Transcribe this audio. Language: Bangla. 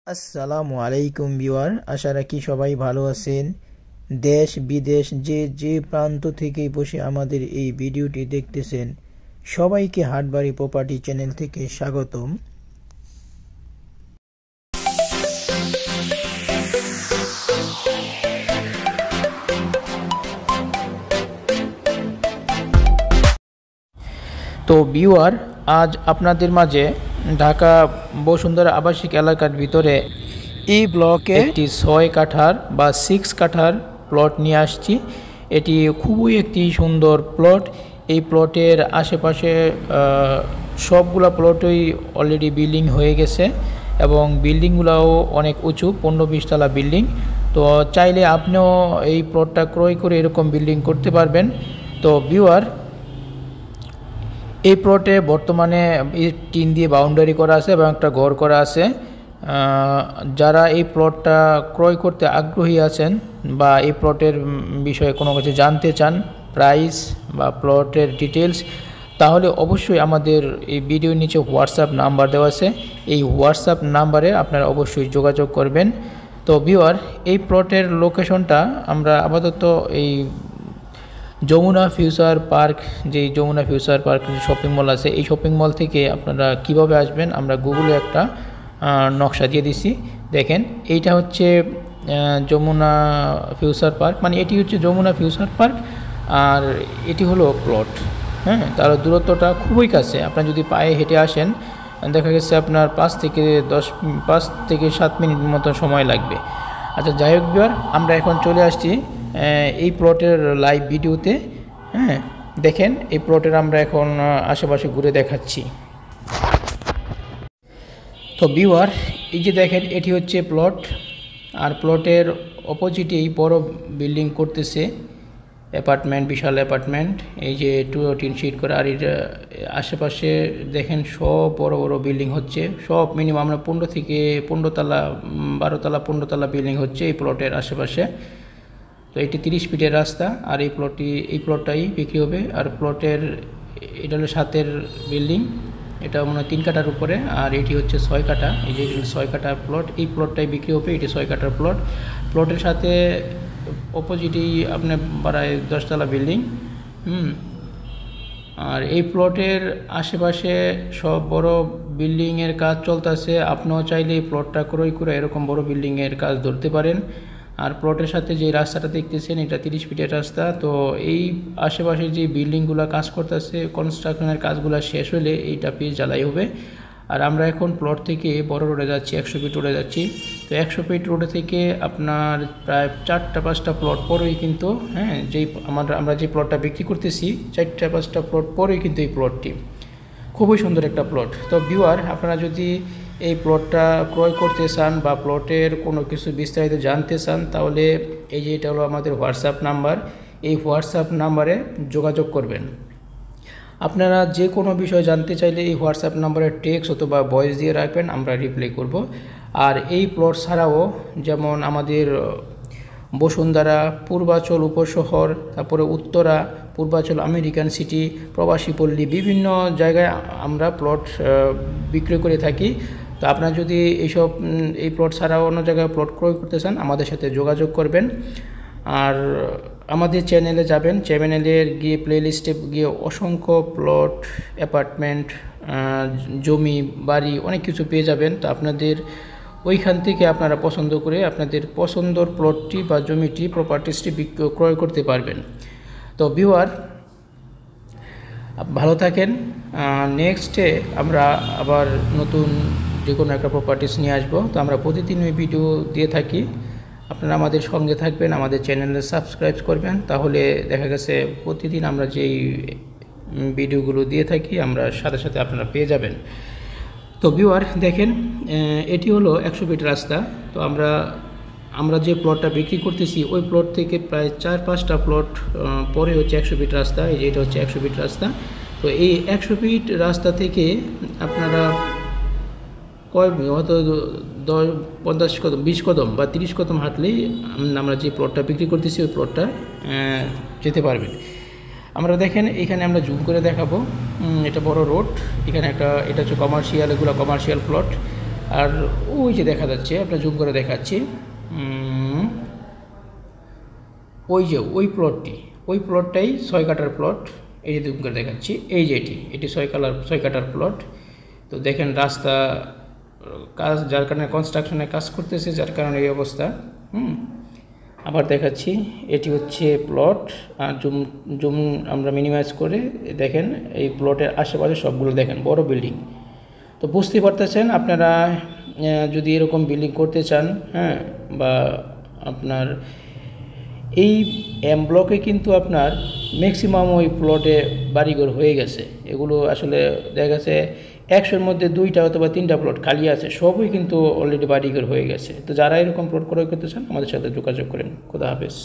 আসসালামু আলাইকুম ভিউয়ার, আশা রাখি সবাই ভালো আছেন। দেশ বিদেশ যে প্রান্ত থেকে বসে আমাদের এই ভিডিওটি দেখতেছেন, সবাইকে হাটবাড়ি প্রপার্টি চ্যানেল থেকে স্বাগতম। তো ভিউয়ার, আজ আপনাদের মাঝে ঢাকা বসুন্ধরা আবাসিক এলাকার ভিতরে এই ব্লকে একটি 6 কাঠার বা 6 কাঠার প্লট নিয়ে আসছি। এটি খুবই একটি সুন্দর প্লট। এই প্লটের আশেপাশে সবগুলা প্লটই অলরেডি বিল্ডিং হয়ে গেছে এবং বিল্ডিংগুলোও অনেক উঁচু, 15-20 তলা বিল্ডিং। তো চাইলে আপনিও এই প্লটটা ক্রয় করে এরকম বিল্ডিং করতে পারবেন। তো ভিউয়ার, এই প্লটে বর্তমানে টিন দিয়ে বাউন্ডারি করা আছে এবং একটা ঘর করা আছে। যারা এই প্লটটা ক্রয় করতে আগ্রহী আছেন বা এই প্লটের বিষয়ে কোনো কিছু জানতে চান, প্রাইস বা প্লটের ডিটেলস, তাহলে অবশ্যই আমাদের এই ভিডিওর নিচে হোয়াটসঅ্যাপ নাম্বার দেওয়া আছে। এই হোয়াটসঅ্যাপ নাম্বারে আপনারা অবশ্যই যোগাযোগ করবেন। তো ভিউয়ার, এই প্লটের লোকেশনটা আমরা আপাতত এই যমুনা ফিউচার পার্ক, যেই Jamuna future park shopping mall আছে, এই শপিং মল থেকে আপনারা কিভাবে আসবেন আমরা গুগলে একটা নকশা দিয়ে দিছি। দেখেন, এইটা হচ্ছে যমুনা ফিউচার পার্ক, মানে এটি হচ্ছে যমুনা ফিউচার পার্ক আর এটি হলো প্লট। হ্যাঁ, তার দূরত্বটা খুবই কাছে। আপনার যদি পায়ে হেঁটে আসেন, দেখা গেছে আপনার 5 থেকে 7 মিনিট মতো সময় লাগবে। আচ্ছা, যাই হোক ভিউয়ার, আমরা এখন চলে আসছি এই প্লটের লাইভ ভিডিওতে। হ্যাঁ, দেখেন এই প্লটের আমরা এখন আশেপাশে ঘুরে দেখাচ্ছি। তো ভিউয়ার, এই যে দেখেন, এটি হচ্ছে প্লট আর প্লটের অপোজিটেই বড় বিল্ডিং করতেছে, অ্যাপার্টমেন্ট, বিশাল অ্যাপার্টমেন্ট। এই যে টিন শিট করে, আর এটা আশেপাশে দেখেন সব বড় বড় বিল্ডিং হচ্ছে, সব মিনিমাম 15 তলা 12 তলা 15 তলা বিল্ডিং হচ্ছে এই প্লটের আশেপাশে। তো এটি 30 ফিটের রাস্তা আর এই প্লটটাই বিক্রি হবে। আর প্লটের এটা হলো 7 বিল্ডিং, এটা মনে হয় 3 কাঠার উপরে, আর এটি হচ্ছে 6 কাঠা। এই যে 6 কাঠার প্লট, এই প্লটটাই বিক্রি হবে। এটি 6 কাঠার প্লট। প্লটের সাথে অপোজিটেই আপনার বাড়ায় 10 তলা বিল্ডিং। আর এই প্লটের আশেপাশে সব বড় বিল্ডিংয়ের কাজ চলতেছে। আপনিও চাইলে এই প্লটটা ক্রয় করে এরকম বড় বিল্ডিংয়ের কাজ ধরতে পারেন। আর প্লটের সাথে যে রাস্তাটা দেখতেছেন, এটা 30 ফিটের রাস্তা। তো এই আশেপাশে যে বিল্ডিংগুলো কাজ করতেছে, কনস্ট্রাকশনের কাজগুলো শেষ হলে এইটা পিচ জ্বালাই হবে। আর আমরা এখন প্লট থেকে বড় রোডে যাচ্ছি, 100 ফিট রোডে যাচ্ছি। তো 100 ফিট রোডে থেকে আপনার প্রায় 4-5টা প্লট পরেই কিন্তু, হ্যাঁ, আমরা যে প্লটটা বিক্রি করতেছি, 4-5টা প্লট পরেই কিন্তু এই প্লটটি খুবই সুন্দর একটা প্লট। তো ভিউয়ার, আপনারা যদি এই প্লটটা ক্রয় করতে চান বা প্লটের কোনো কিছু বিস্তারিত জানতে চান, তাহলে এই যে এটা হলো আমাদের হোয়াটসঅ্যাপ নাম্বার, এই হোয়াটসঅ্যাপ নাম্বারে যোগাযোগ করবেন। আপনারা যে কোনো বিষয় জানতে চাইলে এই হোয়াটসঅ্যাপ নাম্বারে টেক্সট অথবা ভয়েস দিয়ে রাখবেন, আমরা রিপ্লাই করব। আর এই প্লট ছাড়াও যেমন আমাদের বসুন্ধরা, পূর্বাচল উপশহর, তারপরে উত্তরা, পূর্বাচল আমেরিকান সিটি, প্রবাসী পল্লী, বিভিন্ন জায়গায় আমরা প্লট বিক্রয় করে থাকি। তো আপনারা যদি এই প্লট ছাড়াও অন্য জায়গায় প্লট ক্রয় করতে চান, আমাদের সাথে যোগাযোগ করবেন। আর আমাদের চ্যানেলে যাবেন, চ্যানেলের গিয়ে প্লেলিস্টে গিয়ে অসংখ্য প্লট, অ্যাপার্টমেন্ট, জমি, বাড়ি অনেক কিছু পেয়ে যাবেন। তো আপনাদের ওইখান থেকে আপনারা পছন্দ করে আপনাদের পছন্দর প্লটটি বা জমিটি, প্রপার্টিসটি ক্রয় করতে পারবেন। তো ভিউয়ার, ভালো থাকেন। নেক্সটে আমরা আবার নতুন যে কোনো একটা প্রপার্টিস নিয়ে আসবো। তো আমরা প্রতিদিন ওই ভিডিও দিয়ে থাকি, আপনারা আমাদের সঙ্গে থাকবেন, আমাদের চ্যানেলে সাবস্ক্রাইব করবেন, তাহলে দেখা গেছে প্রতিদিন আমরা যেই ভিডিওগুলো দিয়ে থাকি আমরা সাথে সাথে আপনারা পেয়ে যাবেন। তো ভিউয়ার, দেখেন, এটি হলো 100 ফিট রাস্তা। তো আমরা যে প্লটটা বিক্রি করতেছি, ওই প্লট থেকে প্রায় 4-5টা প্লট পরে হচ্ছে 100 ফিট রাস্তা। এই যে এটা হচ্ছে 100 ফিট রাস্তা। তো এই 100 ফিট রাস্তা থেকে আপনারা হয়তো 50 কদম, 20 কদম বা 30 কদম হাঁটলেই আমরা যে প্লটটা বিক্রি করতেছি ওই প্লটটা যেতে পারবেন। আমরা দেখেন, এখানে আমরা জুম করে দেখাবো, এটা বড় রোড, এখানে এটা হচ্ছে কমার্শিয়াল, এগুলো কমার্শিয়াল প্লট। আর ওই যে দেখা যাচ্ছে, আপনার জুম করে দেখাচ্ছি, ওই যে ওই প্লটটাই 6 কাঠার প্লট। এই যে জুম করে দেখাচ্ছি, এই যে এটি 6 কাঠার প্লট। তো দেখেন রাস্তা কাজ, যার কারণে কনস্ট্রাকশনের কাজ করতেছে, যার কারণে এই অবস্থা। আবার দেখাচ্ছি, এটি হচ্ছে প্লট। আর জুম জুম আমরা মিনিমাইজ করে দেখেন এই প্লটের আশেপাশে সবগুলো দেখেন বড় বিল্ডিং। তো বুঝতে পারতেছেন আপনারা যদি এরকম বিল্ডিং করতে চান, হ্যাঁ, বা আপনার এই এম ব্লকে কিন্তু আপনার ম্যাক্সিমাম ওই প্লটে বাড়িঘর হয়ে গেছে। এগুলো আসলে দেখা গেছে 100-র মধ্যে 2টা অথবা 3টা প্লট খালি আছে, সবই কিন্তু অলরেডি বাড়িঘর হয়ে গেছে। তো যারা এরকম প্লট ক্রয় করতে চান আমাদের সাথে যোগাযোগ করেন। খোদা হাফেজ।